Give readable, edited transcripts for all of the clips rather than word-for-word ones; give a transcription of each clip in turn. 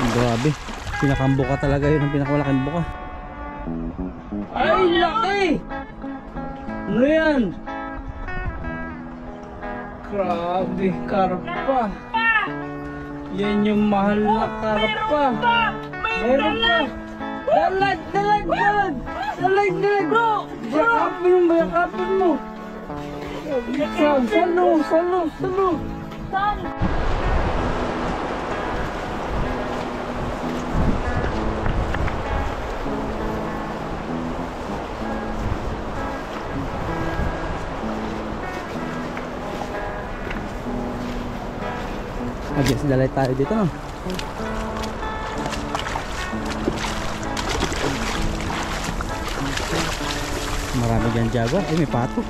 Grabe, pinakambuka talaga yun, ang pinakamalaking buka. Ay, laki! Ano yan? Grabe, karpa. Yan yung mahal na karpa. Meron pa. Dalag, dalag, dalag. Dalag, dalag. Yakapin mo, yakapin mo. Salo, salo, salo. Yes, dalay tayo dito, no? Marami dyan jaguar. Ay, may pato.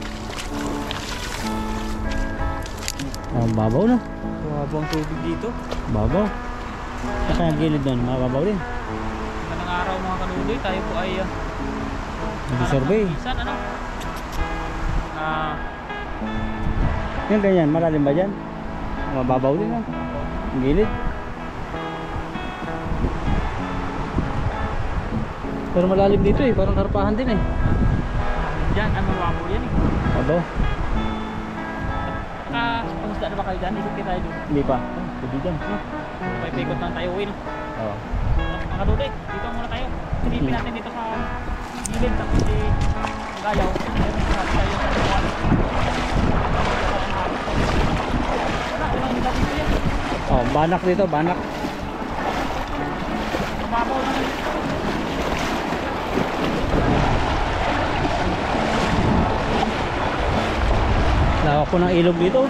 Ang babaw, no? Mababang tubig dito. Babaw. Saka yung gilid doon, mababaw din. Kanang araw mga kaluloy, tayo po ay Survey. Minsan ano? Yung ganyan, malalim ba dyan? Mababaw din, no? Ang gilid. Pero malalim dito eh, parang karpahan din eh. Diyan, ano mababo yan eh. Babaw. Pangisda na ba kayo dyan? Ikot kayo tayo doon. Hindi pa. Hindi dyan. May paikot lang tayo uwi no? Oo. Mga kaluloy, dito muna tayo. Silipin natin dito sa gilid. Tapos si Gayaw. Ayun, sabi tayo sa buwan. Ilang nila dito yan. Oh, banak dito, banak. Mababaw naman. Lawak po ng ilog dito.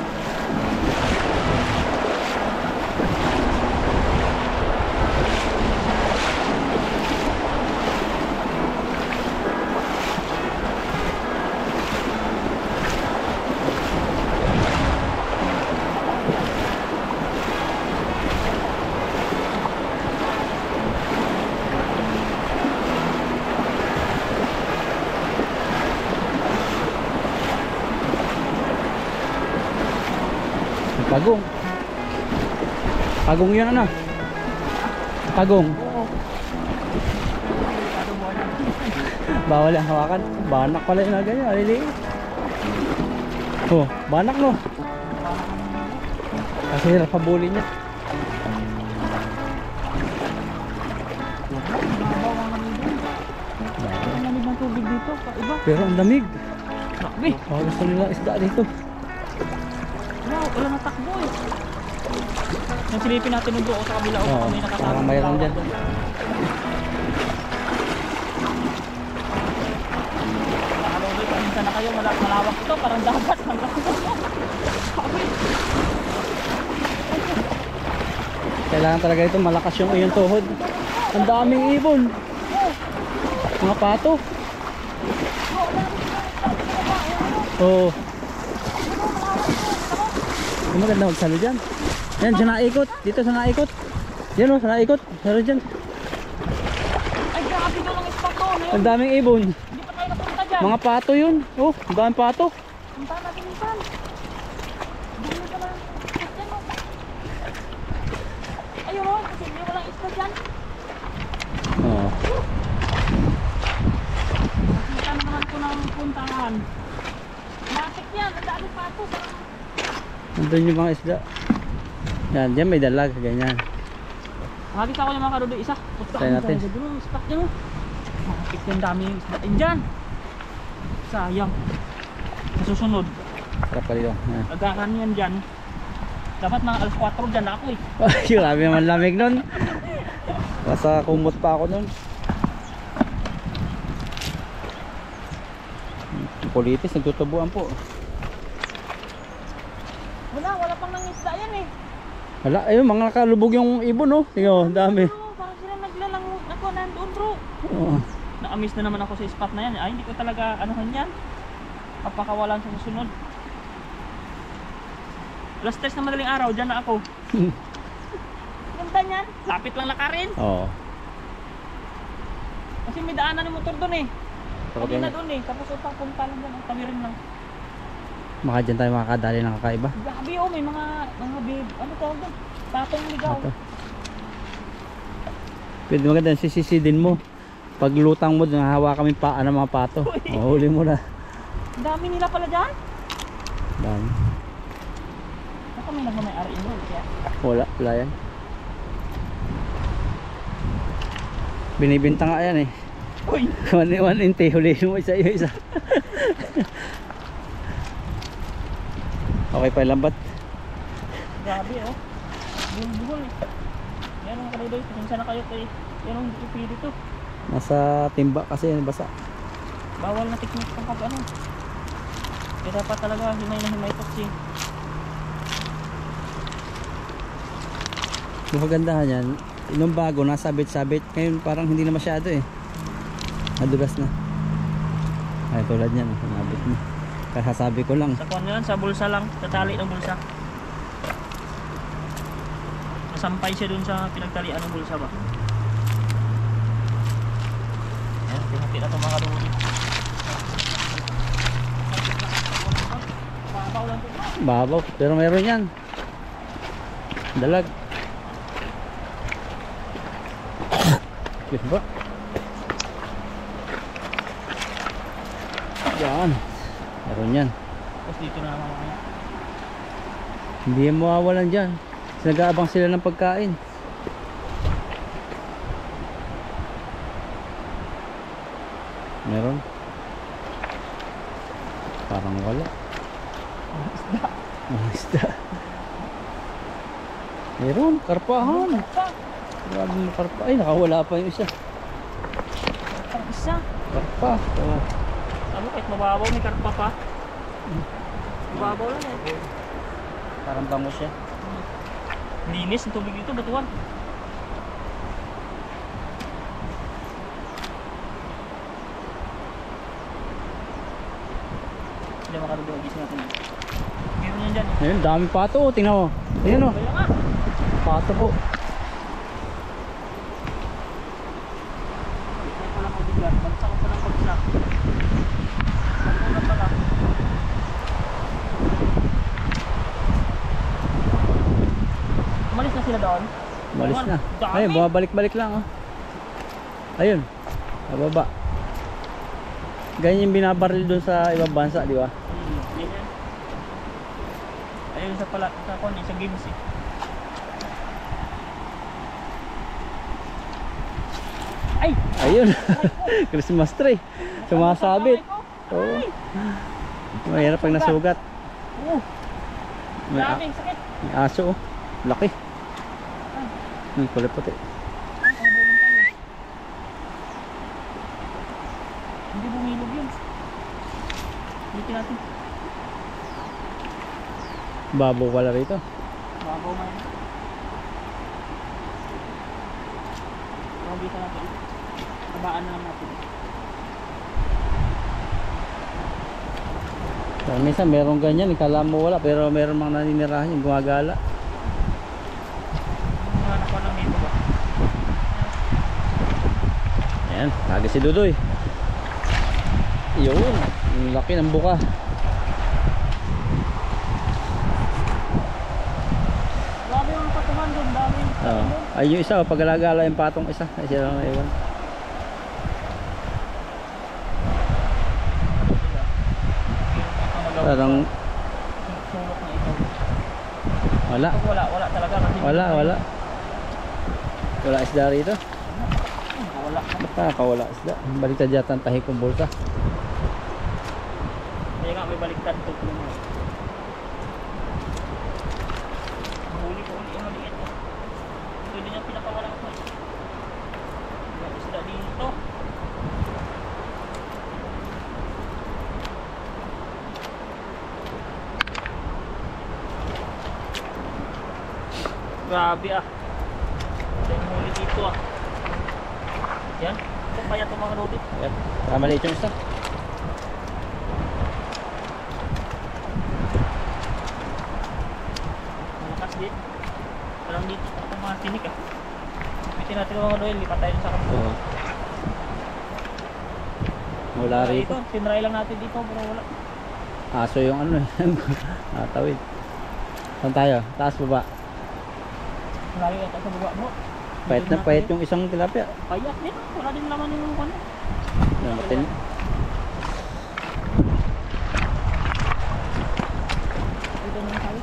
Pagong. Pagong yun ano? Pagong. Bawal ang hawakan. Banak pala yun na ganyan. Aliliit. Oh, banak no. Kasi hirap habulin niya. Ang lamig ng tubig dito. Iba. Pero ang lamig. Grabe. Oh, gusto nila isda dito. Wala na takbo eh. Yung silipin natin yung doon sa kabila o Oo, may nakasama. parang mayroon dyan. Nakaluloy pa minsan na kayo. Malawak ito. Parang dapat. Kailangan talaga ito malakas yung iyong tuhod. Ang daming ibon. Mga pato. Oo. Yung maganda magsalo dyan. Yan, sa naikot. Dito sa naikot. Yan o, sa naikot. Salo dyan. Ay, grabe doon ang spot doon. Ang daming ibon. Hindi pa tayo napunta dyan. Mga pato yun. Oh, ang daming pato. Punta natin minsan. Dami ka lang. Ayun o, kasi hindi walang spot dyan. Oo. Nakita na naman ko ng puntahan. Lapit yan, ang daming pato. Nandun yung mga isda. Yan, dyan may dalag. Ganyan. Nakakita ko yung mga karudo isa. Try natin. Doon ang spot niya. Nakakit yung dami yung isda dyan. Sayang. Nasusunod. Sarap ka dito. Yan. Agakan yan dyan. Dapat mga alas 4 dyan na ako eh. Ay, grabe naman lamig nun. Basta kumot pa ako nun. Politis, nagtutubuan po. Wala pang nangisda yan eh. Hala, ayun, mga nakalubog yung ibon, no? Tingnan mo, dami. Bro, parang sila naglalang ako nandoon bro. Oo. Na-amiss na naman ako sa spot na yan. Ay, hindi ko talaga anuhan yan. Papakawalan sa susunod. Alas 3 na madaling araw, dyan na ako. Ganda niyan. Lapit lang lakarin. Oo. Kasi may daanan ng motor doon eh. Kapag Hindi na ganyan, doon eh. Tapos utang punta lang dyan. Tawirin lang. baka dyan tayo makakadali ng kakaiba. Grabe oh, may mga babe. Ano tawag doon? Patong ligaw. Ito. Pwede maganda sisisidin mo. Pag lutang mo, hahawa kami paa ng mga pato. Mahuli mo na. Ang dami nila pala dyan. Dami. Ako may nagmamay-ari mo. Kaya Wala yan. Binibinta nga yan eh. uy, 1 hulihin mo isa. Okay pa lambat. grabe oh. Buhol-buhol eh. Yan ang kalidoy. Pasensya na kayo kay yan ang ipili to. Nasa timba kasi yan basa. Bawal na technique pang pag ano. Kaya dapat talaga himay na himay to si. Yung kagandahan yan, nung bago nasabit-sabit, ngayon parang hindi na masyado eh. Nadulas na. Ay tulad yan, nabit mo. Kaya sabi ko lang. Sa kuwan yan, sa bulsa lang. Tatali ng bulsa. Nasampay siya dun sa pinagtalian ng bulsa ba. Ayan, tinati na itong mga kaduli. Babaw lang ito. Babaw, pero meron yan. Dalag. Yes ba? Yan. Meron yan. Tapos dito na mamaya. Hindi yan mawawalan dyan. Nag-aabang sila ng pagkain. Meron. Parang wala. Mga isda. Meron, karpahan. Grabe mo karpa. Ay, nakawala pa yung isa. Ang isa. Karpa. Oh. Ano kahit mababaw may karpa pa. Mababaw lang eh. Parang bango siya. Linis ang tubig dito, batuan. Hindi makarugagis natin. Meron yan dyan. Ayun, dami pato. Oh. Tingnan mo. Ayun oh. Kaya nga. Pato po. Kaya pala ko bigyan. Bagsak ko pa ng bagsak. Pagkuna pala. Umalis na sila doon. Malis na. Dami. Ayun, bumabalik-balik lang oh. Ayun. Bababa. Ganyan yung binabaril dun sa ibang bansa, di ba? Ganyan. Ayun sa pala, sa kundi, sa games eh. Ay! Ayun. Christmas tree. Sumasabit. Oo. Mahirap pag nasugat. May, Grabe, sakit. may aso oh. Laki. Kulay puti. Pabulong tayo. Hindi bumilog yun. Hitin natin. Babaw pala rito. Babaw man. Pabisa natin. Tabaan na lang natin. So, minsan meron ganyan, ikala mo wala, pero meron mga naninirahan yung gumagala. Hanap ko lang dito ba? Ayan, lagi si Dudoy. Yun, yung laki ng buka. Grabe yung patuman doon, dami. Ay yung isa, pag-alagala yung patong isa. Ay siya lang naiwan. Parang sulok na ito. wala. Pag wala talaga. Kasi Wala isda rito. Wala. Ba't nakakawala isda? Baliktad yata ang tahi kong bulsa. Kaya nga may baliktad to. Huli ko ulit yung maliit. Ito din yung pinakawalang ko. May isda dito. Grabe ah. Ito yung huli dito ah. Yan. Ito kaya itong mga lodi. Ayan, maliit yung isa. Malakas din. Parang dito ako mga tinik ah. Bitin natin mga Noel, lipat tayo sa kampo. Oo. Wala rito. Ito, tinry lang natin dito pero wala. Aso yung ano tawid. Saan tayo? Taas baba. Malayo yata sa baba mo. Pahit na pahit yung isang tilapia. Payat din. Wala din naman yung ano. Namatin. Dito naman tayo.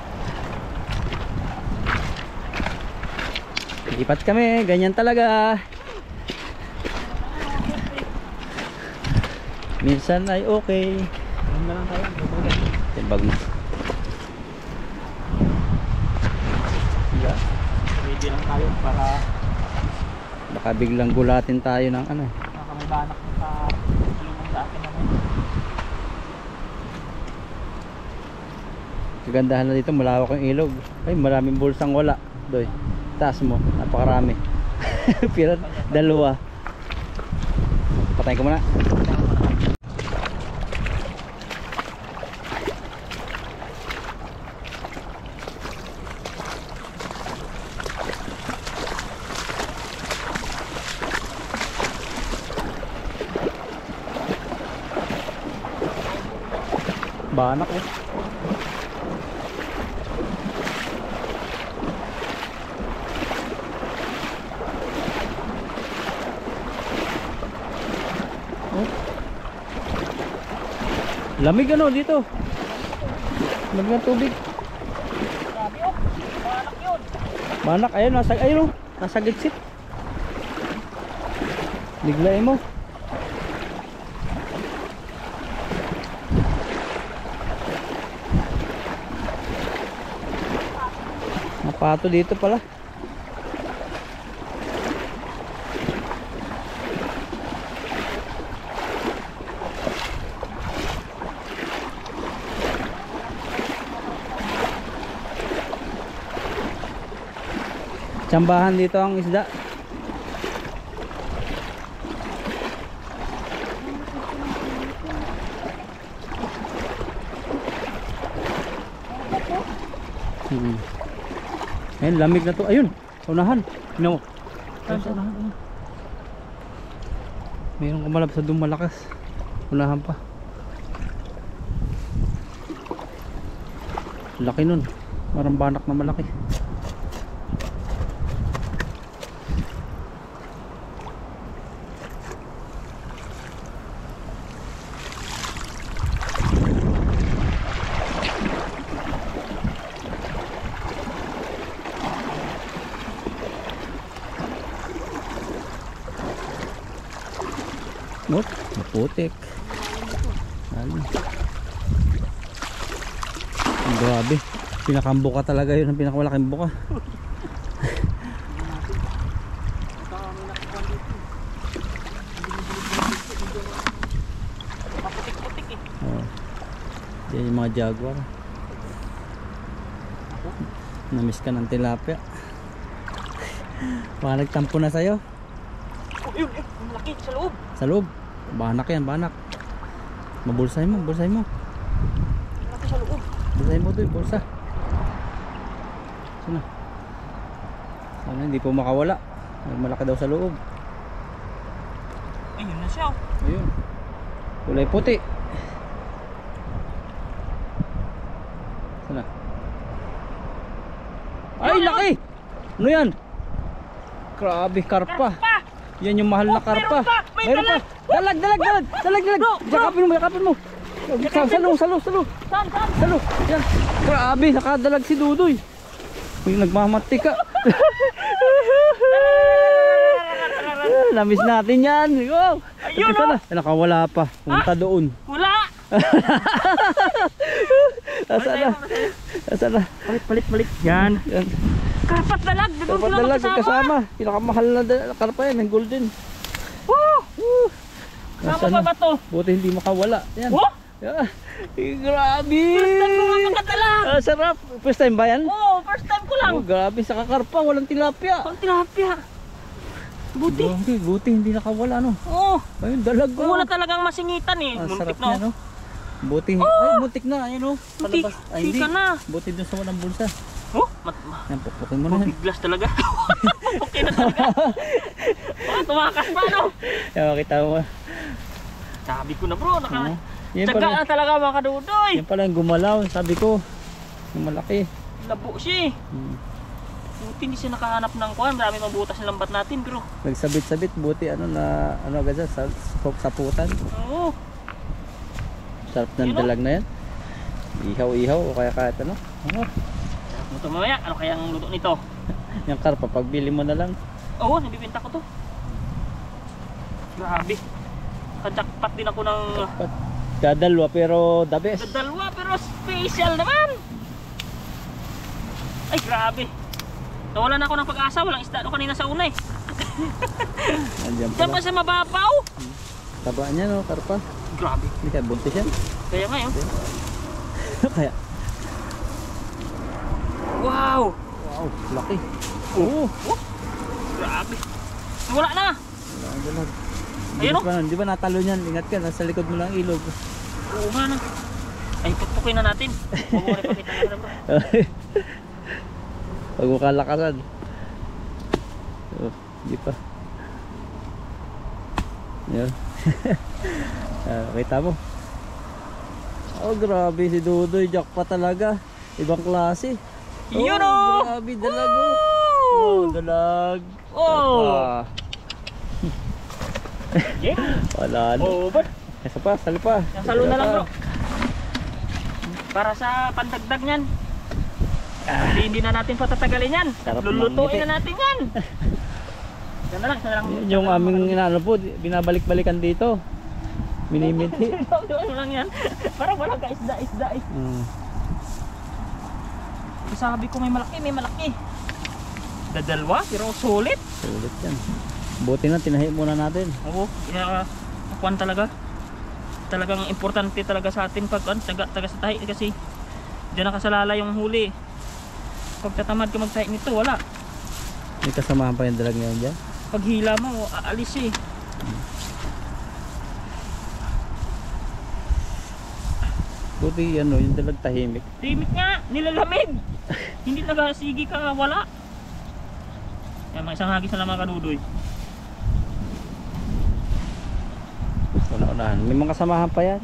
Lipat kami, ganyan talaga. Minsan ay okay. Alam na lang tayo. Timbag na. Ready lang tayo para Baka biglang gulatin tayo ng ano. baka may banak sa ilong sa akin naman. Kagandahan na dito, malawak ang ilog. Ay, maraming bulsang wala. Doy, taas mo, napakarami. Pero dalawa. Patayin ko muna. Banak eh. Oh. Lamig ano dito. Lamig ng tubig. Grabe oh. Banak yun. Banak, ayun oh, nasa gitsit. Biglayin mo. Napato dito pala. Tsambahan dito ang isda. Ayun, lamig na to. Ayun, unahan. No. Saan sa unahan? Mayroong kumalab sa doon malakas. Unahan pa. Laki nun. Parang banak na malaki. Mot, maputik. Ano? Ang grabe. Pinakambuka talaga yun. Ang pinakamalaking buka. Maputik-putik eh. Oh. Yan yung mga jaguar. Namiss ka ng tilapia. Baka nagtampo na sa'yo. Oh, yun eh. Ang laki sa loob. Sa loob. Banak yan, banak. Mabulsay mo, bulsay mo. Ang laki sa loob. Bulsay mo doon, bulsa. Sana. Sana hindi po makawala. Malaki daw sa loob. Ayun na siya. Ayun. Kulay puti. Sana. Ay, laki! Ano yan? Grabe, karpa. Yan yung mahal na karpa. Meron pa! Dalag. Yakapin mo. Salo. Saan? Salo. Yan. Grabe, nakadalag si Dudoy. Uy, nagmamati ka. Namiss natin yan. Wow. Ayun, Ito na. Nakawala pa. Punta doon. Wala! Asa na. Palit. Yan. Yan. Karpat dalag. Doon Dapat sila dalag magkasama. kasama. Pinakamahal na karpa yan. Ang golden. Oh! Asa Kasama pa na? ba to? Buti hindi makawala. Yan. Oh! Yeah. Grabe. First time ko nga makadalag. Sarap. First time ba yan? Oo, first time ko lang. Oh, grabe sa kakarpa. Walang tilapia. Ang tilapia. Buti. Buti hindi nakawala no. Oo. Ayun dalag Kung wala talagang masingitan eh. Ang sarap Muntik na. niya no. Buti. Ay butik na. Ayun no. Buti. Ay hindi. Sika na. Buti dun sa walang bulsa. Oh? Yan, pupukin mo na yan. Biglas talaga. Okay na talaga. Tumakas pa no. Yan, makita mo. Sabi ko na bro. Yan Tsaga pala, na talaga mga kadudoy. yan pala yung gumalaw. Sabi ko, yung malaki. Labo siya eh. Hmm. Buti Buti hindi siya nakahanap ng kuhan. Marami pang butas ng lambat natin, pero Nagsabit-sabit, buti ano na, ano agad sa saputan. oo. Sarap ng Yun, oh. dalag na yan. Ihaw-ihaw o kaya kahit ano. Sarap mo ito mamaya. Ano kayang luto nito? Yung karpa, pagbili mo na lang. Oo, nabibinta ko to. Grabe. Kajakpat din ako ng Kadalwa pero the best. dalawa, pero special naman. Ay, grabe. Nawalan ako ng pag-asa. Walang isda no kanina sa una eh. Nandiyan Diyan pa pala. sa mababaw. Taba niya no, karpa. Grabe. Hindi kaya buntis yan. Kaya ngayon. Kaya, Wow. wow, laki. Oo. Oh, grabe. Wala na. Wala ang dalag. Ayun, oh. Di ba natalo niyan? Ingat ka, nasa likod mo ng ilog. Oo nga na. Ay, putpukin na natin. Huwag mo rin pakita na bro. Pag mo kalakasan. Oh, di pa. Yan. Kita mo. Oh, grabe si Dudoy. Jackpot talaga. Ibang klase. Yun, oh! Grabe, dalag oh. Oh, dalag. Oh! Ah, Yeah. wala na. Over. Isa pa, sali pa. Yung salo na lang bro. Para sa pandagdag niyan. Hindi na natin patatagalin yan. Sarap Lulutuin ng ngiti. na natin yan. Yan na lang, yan na lang. Yun yung aming inaano po, binabalik-balikan dito. Minimiti. Ano lang yan. Parang walang kaisda-isda eh. Sabi ko may malaki. Dadalwa, pero sulit. Sulit yan. Buti na, tinahi muna natin. Oo, kuwan talaga. Talagang importante talaga sa atin pag taga sa tahi kasi diyan nakasalala yung huli. Pag tatamad ka magtahi nito, wala. May kasamahan pa yung dalag ngayon dyan. Pag hila mo, aalis eh. Buti ano, yung dalag tahimik. Timik nga, nilalamig. Hindi nagasigi ka, wala. Yan, mga isang hagis na lang mga kadudoy. Una-unahan. May mga kasamahan pa yan.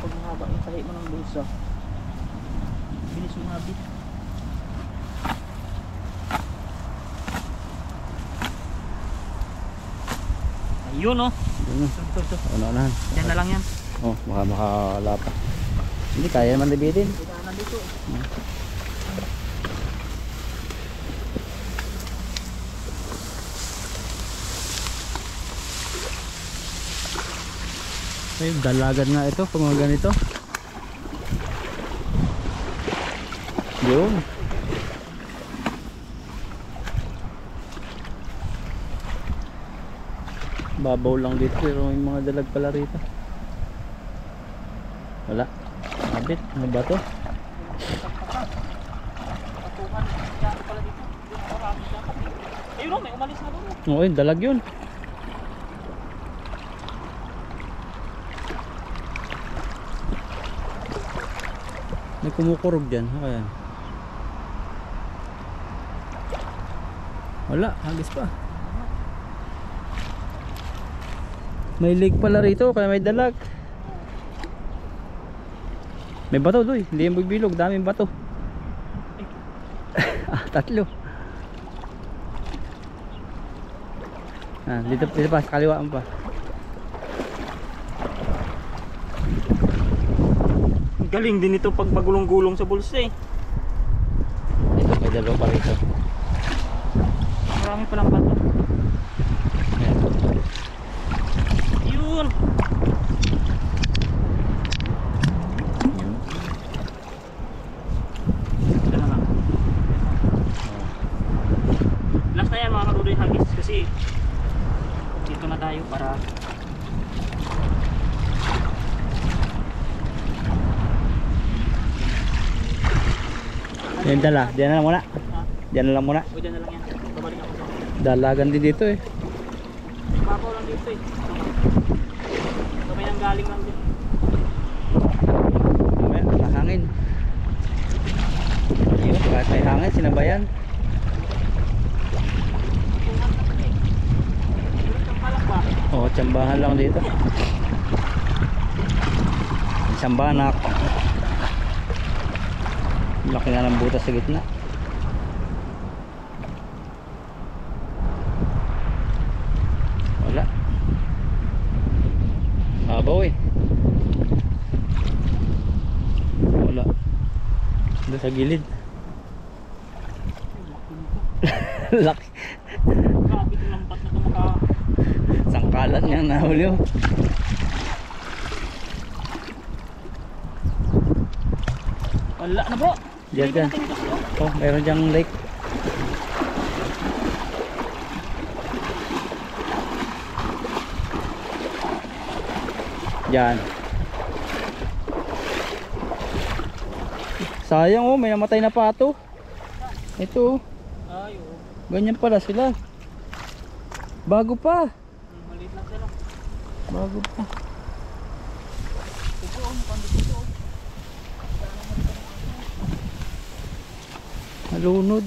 Pag mahaba yung tahi mo ng bulsa, bilis umabit. Ayun oh. Ito. Una-unahan. Diyan na lang yan. Oh, makakala pa. Hindi, kaya naman libitin. Kailangan dito eh. Ay, dalagan nga ito, kung mga ganito. Yun. Babaw lang dito, pero may mga dalag pala rito. Wala. Abit, ano ba to? Patungan. Kaya pala dito. Marami dapat eh. Ayun oh, may umalis na doon. Oo, yun, dalag yun. May kumukurog dyan. Ayan. Wala, hagis pa. May lake pala rito, kaya may dalag. May bato doy, hindi yung magbilog, daming bato. Tatlo. Dito pa, sa kaliwaan pa. Galing din ito pag magulong-gulong sa bulsa eh. Dito, may dalawa pa rito. Marami palang bato. Ayan. Yun. Yun. Ito na lang. Last na yan mga kadudoy hagis kasi dito na tayo para Yan dala, diyan na lang muna. Diyan na lang muna. o dyan na lang yan. Babalik ako sa Dalagan din dito eh. babaw lang dito eh. So may nanggaling lang din. Mamaya, mahangin. Yun, kahit may hangin, sinabayan. Tungan naman eh. Pero siyang palak ba? Oo, tsambahan lang dito. Isang banak. Laki na ng butas sa gitna. Wala. Abaw eh. Wala. Doon sa gilid. Laki. Grabe itong lampat na ito Sangkalan niya nahuli oh. Wala na bro. Diyan Hindi dyan. natin ito sila. Oh, meron dyang lake. Diyan. Sayang oh, may namatay na pato. Ito oh. Ay, oo. Ganyan pala sila. Bago pa. Maliit lang sila. Bago pa. Ito, mukhang dito. Nalunod.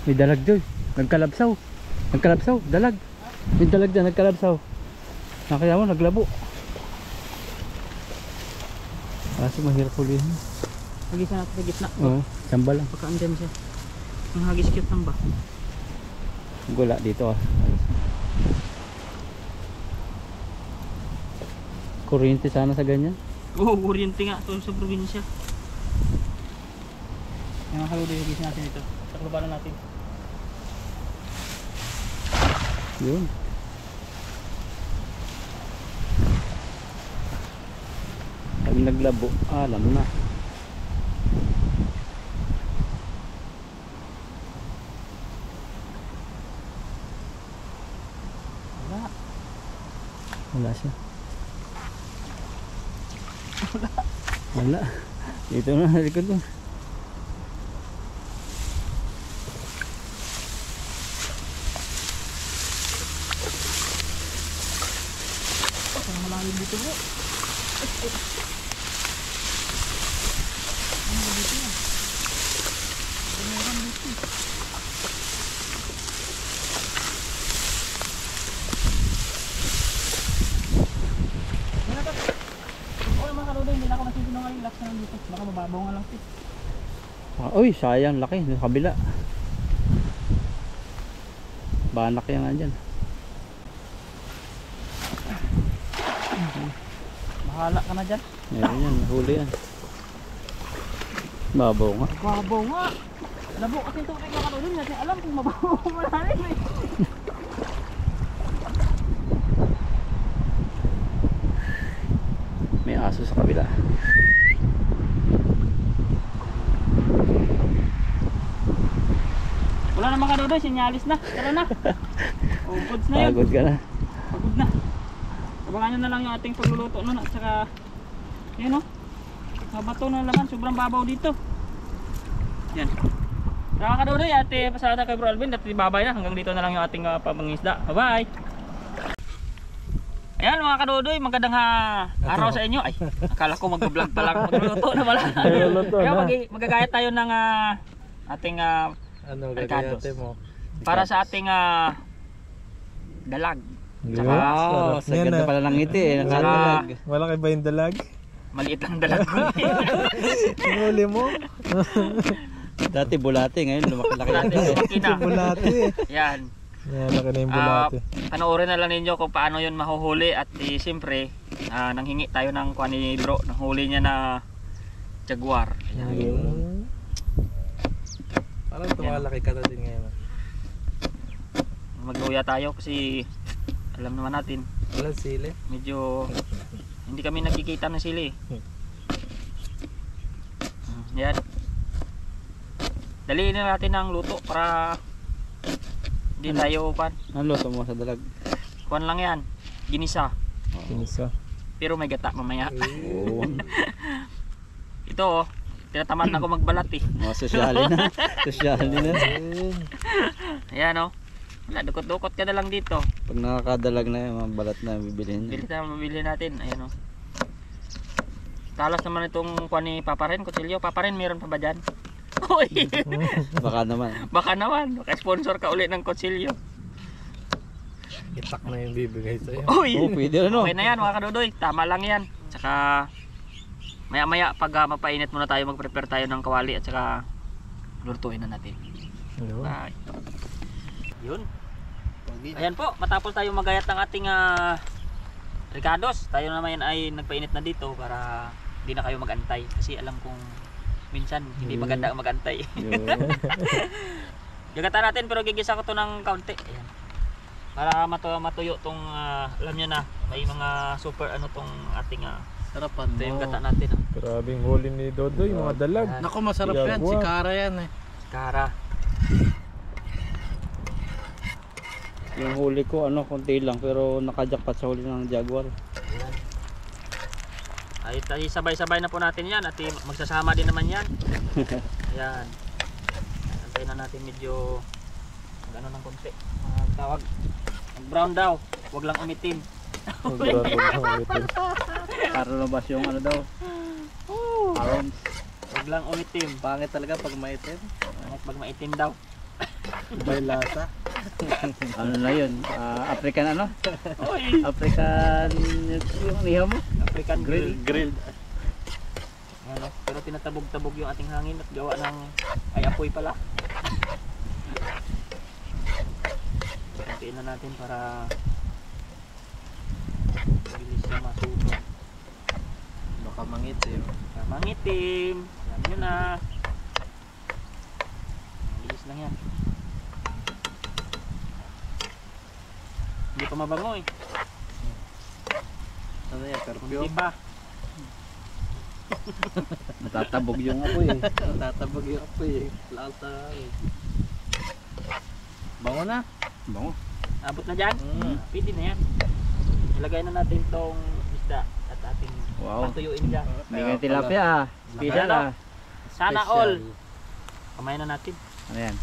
May dalag doon. Nagkalabsaw. Nagkalabsaw. Dalag. May dalag dyan. Nagkalabsaw. Nakaya mo. Naglabo. Kaso mahirap ulihin. Hagisan natin sa gitna. Oo. Samba lang. Baka andyan siya. Ang hagis cute lang ba? Gula dito ah. Kuryente sana sa ganyan. Oo, kuryente nga. Ito sa probinsya. Yung mga kaludo, hagisan natin ito. Taklubanan natin. Yun. Pag naglabo, alam na. Wala. Wala siya. Wala. Dito na, sa likod ko. Ang malalim dito bro. Ano ba dito yan? Meron dito. Okay mga kaludo, hindi na ako nasisinungaling. Relax na lang dito. Baka mababaw nga lang ito. Uy, sayang. Laki. Sa kabila. Banak yan nga dyan. Bahala ka na dyan. Meron yan. Huli yan. Babaw nga. Babaw nga. Labo kasi ito mga kaludo. Hindi natin alam kung mababaw o malalim eh. May aso sa kabila. Wala na mga kaludo. Sinyalis na. Tara na. O, goods na yun. Pagod ka na. Pagod na. Abangan nyo na lang yung ating pagluluto nun at saka yun o. Mabato na laman. Sobrang babaw dito. Yan. Mga kadudoy, ate pasada kay Bro Alvin at babay na. Hanggang dito na lang yung ating pamangisda. Bye bye. Ayan mga kadudoy, magandang araw sa inyo. Ay, akala ko mag-vlog pa lang. Magluluto na pala. Kaya magagaya tayo ng ating Ano ricados. gagawin mo? Para sa ating dalag. Tsaka Wow, sa Yan ganda na. pala ng ngiti eh. Nakadalag. Malaki ba yung dalag? maliit lang dalag ko. Huli mo? Dati bulate, ngayon lumaki-laki Bulate, na. lumaki na. Bulate. Yan. Yan, laki na yung bulate. Panoorin na lang ninyo kung paano yun mahuhuli at siyempre nanghingi tayo ng kuha ni Bro, ng huli niya na jaguar. Ayun. Parang tumalaki ka na din ngayon. Magluya tayo kasi alam naman natin Walang sili. medyo hindi kami nakikita ng sili. Yan. Daliin na natin ang luto para hindi tayo Ano luto mo sa dalag? kuhan lang yan. Ginisa. Kinisa. Pero may gata mamaya. Oo. Ito tinatamad na ako magbalat eh. Mga sosyali na. Sosyali na. Ayan o. Wala, dukot-dukot ka na lang dito. Pag nakakadalag na yung mga balat na bibilihin Bili niya. na mabili natin. Ayan o. Talas naman itong kuha ni Papa Ren, kutsilyo. Papa Ren, meron pa ba dyan? Uy! Baka naman. Baka naman. Baka sponsor ka ulit ng kutsilyo. Itak na yung bibigay sa'yo. Uy! Oh, pwede ano. Okay na yan mga kadudoy, tama lang yan. Tsaka maya maya pag mapainit muna tayo, mag-prepare tayo ng kawali at saka lutuin na natin. Ayun. Bye. Yun. Ayan po, matapos tayo magayat ng ating ricados, tayo naman ay nagpainit na dito para hindi na kayo magantay. Kasi alam kong minsan hindi maganda ang magantay. Yun. Gagatan natin pero gigisa ko to ng kaunti. Ayan. Para matuyo tong alam nyo na, may mga super ano tong ating Sarapan ito yung gata natin. Grabing huli ni Dodoy, mga dalag. Naku, masarap yan. Jaguar. Si Kara yan eh. Kara. Yung huli ko ano, konti lang pero nakajakpat sa huli ng Jaguar. Ayan. Ay, sabay-sabay na po natin yan at magsasama din naman yan. Ayan. Antayin na natin medyo gano'n ng konti. Tawag. Brown daw. Huwag lang umitim. Para lumabas yung ano daw. Arms. Huwag lang umitim. Pangit talaga pag maitim. Pag maitim daw. Iba'y lasa. Ano na yun? African ano? Uy! African yung nihaw mo? African grill. Grilled. Ano? Pero tinatabog-tabog yung ating hangin at gawa ng ay apoy pala. Kuntiin na natin para mabilis siya masunog. Baka mangitim. Mangitim. Alam nyo na. Mabilis lang yan. Hindi pa mabango eh. Ano yan? Hindi Perfume? pa. Natatabog yung apoy eh. Tatabag yung apoy eh. Lasa eh. Bango na. Bango. Abot na dyan? Mm. Pwede na yan. Ilagay na natin tong isda at ating Wow. patuyuin dyan. May ganyan tilapia ah. Special ah. Sana all. Kamay na natin. Ano yan?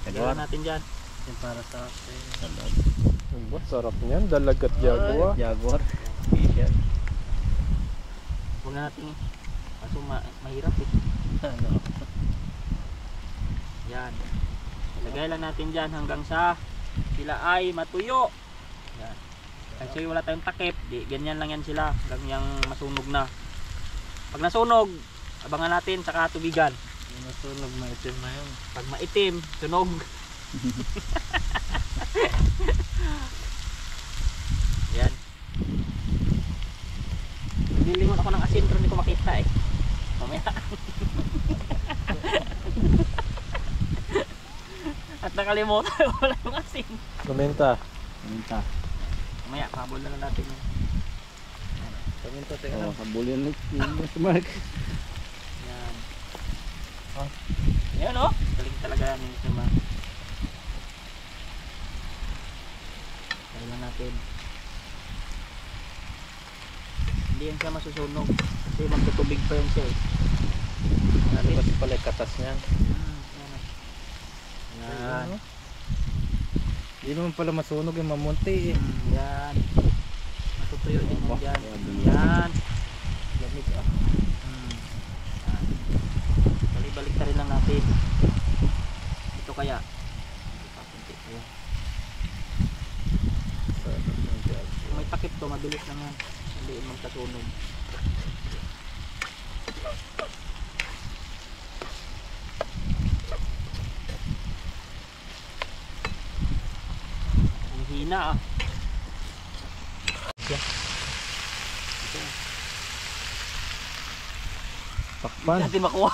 Lagyan Jaguar. natin dyan. Yan para sa akin. Diba, sarap niyan, dalag at jaguar. Jaguar. Special. Huwag na natin. Kaso mahirap eh. Ano? Yan. Ilagay lang natin dyan hanggang sa sila ay matuyo. Yan. Kasi wala tayong takip. Di, ganyan lang yan sila. Hanggang yung masunog na. Pag nasunog, abangan natin sa katubigan. Yung nasunog maitim na yun. Pag maitim, sunog. Yan. Nilingon ako ng asin pero hindi ko makita eh. Mamaya. At nakalimutan ko wala yung asin. Kumenta. Minta. Mamaya, pabol na lang natin yun. Paminto, teka Oh, lang. habulin ulit yung Mark. Yan. Yan o. Galing talaga yan yung suma. Kaya lang natin. Hindi yan siya masusunog. Kasi magtutubig pa yan siya eh. Ano kasi pala yung katas niyan? Yan o. Yan. Hindi naman pala masunog yung mamunti eh. Yan. Matutuyo din mo dyan. Yan. Lamig ah. Yan. Balik-balik na rin lang natin. Ito kaya. Papunti pa yan. Kung may takip to, mabilis lang yan. Hindi magkasunog. Ang hina ah. Takpan. Hindi natin makuha.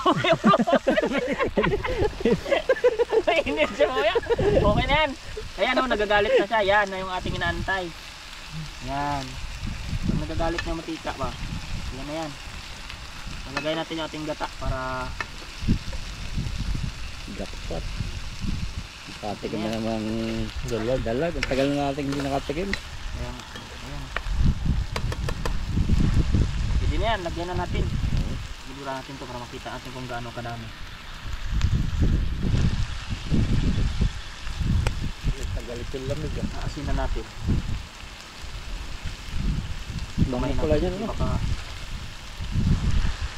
Mainit siya mo yan. Okay na yan. Kaya no, nagagalit na siya. Yan na yung ating inaantay. Yan. Pag nagagalit na matika ba? Yan na yan. Nalagay natin yung ating gata para Jackpot. Nakatikim na naman dalag. Dalag. Ang tagal na natin hindi nakatikim. ayan. Ayan. Pwede na yan. Lagyan na natin. Sigura natin to para makita natin kung gaano kadami. Tagalit yung lamig ah. Aasin na natin. Bango Kamay pala natin, dyan, ano? baka-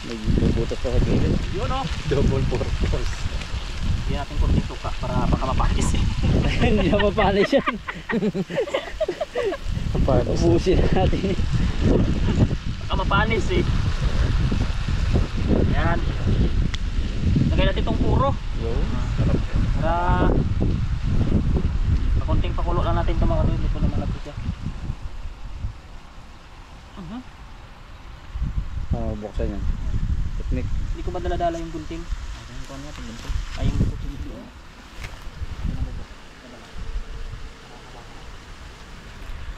May bubutas pa sa gilid. Yun o. Double purpose. Hindi natin kunting suka para baka mapanis eh. Hindi na mapanis yan. Papanis. Ubusin natin. Baka mapanis eh. Yan. Lagay natin itong puro. Para pakunting pakulo lang natin itong mga doon. Hindi ko na malapit siya. Buksan yan. Teknik. Hindi ko ba dala-dala yung gunting? Ayun ko natin gunting. Ay yung gunting dito.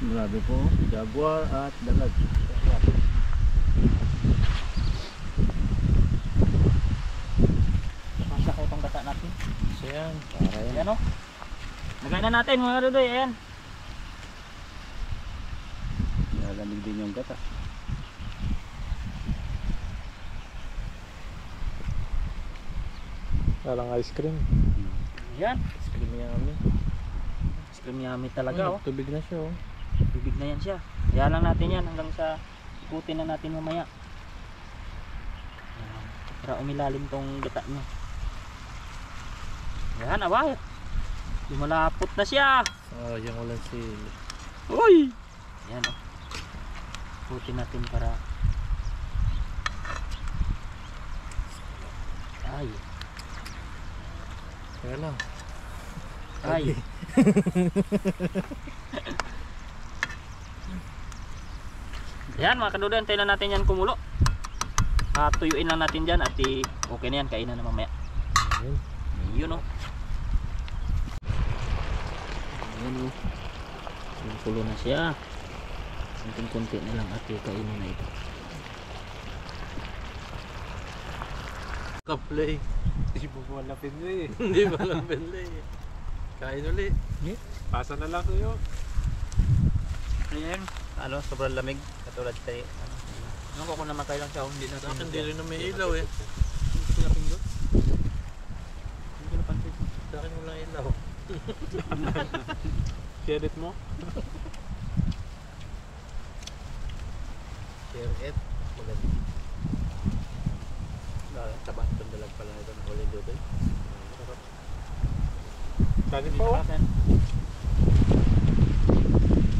Grabe po. Jaguar at dalag. Masya kayo pang bata natin. So yan. Para yan. Ayan o. Lagay na natin mga kadudoy. Ayan. Lalamig din yung gata. Parang ice cream. Ayan. Ice cream yummy. Ice cream yummy talaga oh. Tubig na siya oh. Bibig na yan siya. Kaya lang natin yan hanggang sa ikutin na natin mamaya. Ayan. Para umilalim tong gata niya. Ayan, abay. Lumalapot na siya. Oh, yung ulan sili. Uy! Ayan oh. Ikutin natin para ay. Kaya lang. Ay. Ayan mga kadudoy, antayin na natin yan kumulo. Tuyuin lang natin dyan at okay na yan, kainan na mamaya. Ayun. Yun o. Ayan o. Kulo na siya. Kunti na lang at kainin na ito. Kaplay. Hindi mo malapin na eh. Hindi ba lang benlay. Kain ulit. Pasa na lang sa'yo. Ayan. Ano, sobrang lamig. Katulad tayo. Ano ko kung naman kayo lang siya, hindi Sa natin. akin di rin na may ilaw eh. Hindi ko napindot. Hindi ko napansin. Sa akin walang ilaw. Share mo? Share it. Maganda. Taba itong dalag pala ito na huli dito. Kanin pa oh.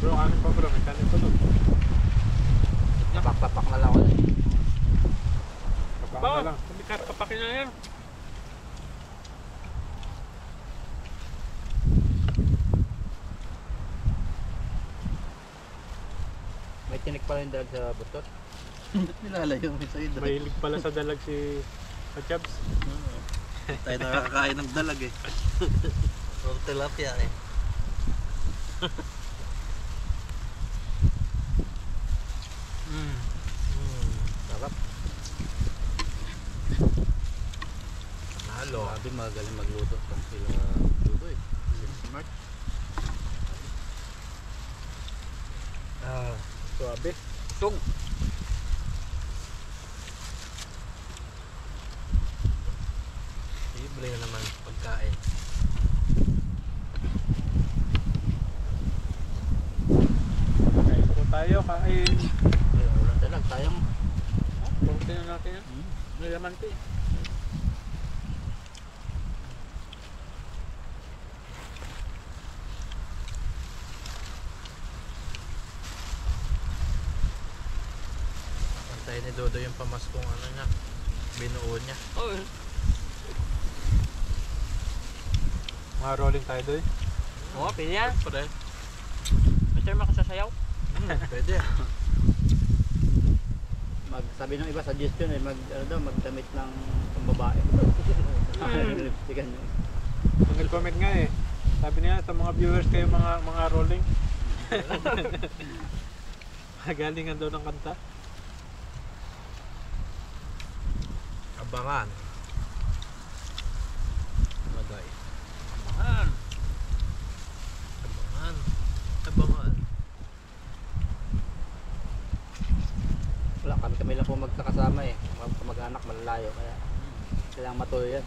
Bro, kanin pa bro. May kanin pa doon. Papak na lang ako eh. Kapakin na lang. Kapakin na yan. May tinik pala yung dalag sa butot. Nilalayo mo sa'yo. Mahilig pala sa dalag si Pachabs. Tayo nakakain ng dalag eh. Puro tilapia eh. Sarap. Halo. Sabi magaling magluto kung sila luto eh. Smart. Suabe. Tung. Libre na naman pagkain. Kain po tayo. Kain. Ay, ulan dalag. Sayang. Pagkain na natin yan. May laman ko eh. Pantay ni Dodo yung pamaskong ano niya. Binuo niya. Oh. Mga rolling tayo doy. Oo, pwede yan. Pre. Pwede makasasayaw. Pwede. Sabi ng iba suggestion eh, magdamit ng pambabae. Lipstick ano. Ang comment nga eh. Sabi niya sa mga viewers kayo mga rolling. Galingan daw ng kanta. Abangan. Magay. Ayan. Abangan. Abangan. Wala kami lang po magkakasama eh. Mag-anak malalayo kaya kailangan matuloy yan.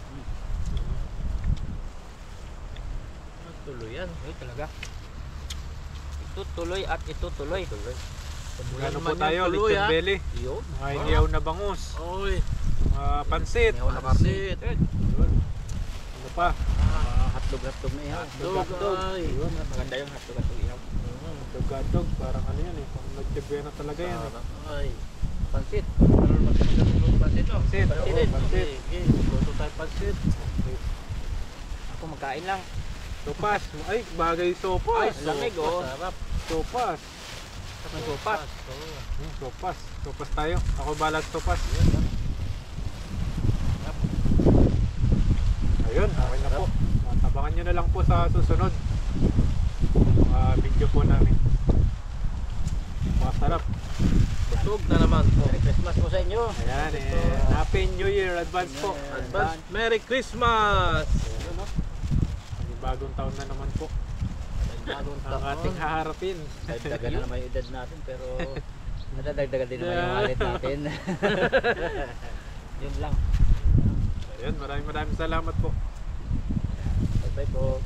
Tuloy yan. Ay, talaga. Ito tuloy at ito tuloy. Ano po tayo? Lechon belly. Yun. Mga iniyaw na bangus. Oy. Mga pansit. May na karne. Ano pa? Hotdog na yan. Hotdog. Ay. Maganda yung hotdog at ihaw. Gadog-gadog, parang ano yan eh. Pang nagtibena talaga yan eh. Ay, pansit. Ano magluto pansit? Pansit, oo, Pansit. pansit. Okay, luto tayo pansit. Ako magkain lang. Sopas. Ay, bagay sopas. Ay, lamig, oh. Sarap. Sopas. May sopas. Oo. Sopas. Sopas tayo. Ako balag sopas. Ayun, okay na po. Abangan nyo na lang po sa susunod. Mga video po namin. Masarap. Busog na naman po. Merry Christmas po sa inyo. Ayan Happy New Year advance po. Advance Merry Christmas! Ayun, no? Bagong taon na naman po. Bagong Ang ating haharapin. Dagdagan na naman yung edad natin pero nadadagdagan din naman yung halit natin. Yun lang. Ayun, maraming salamat po. Bye-bye po.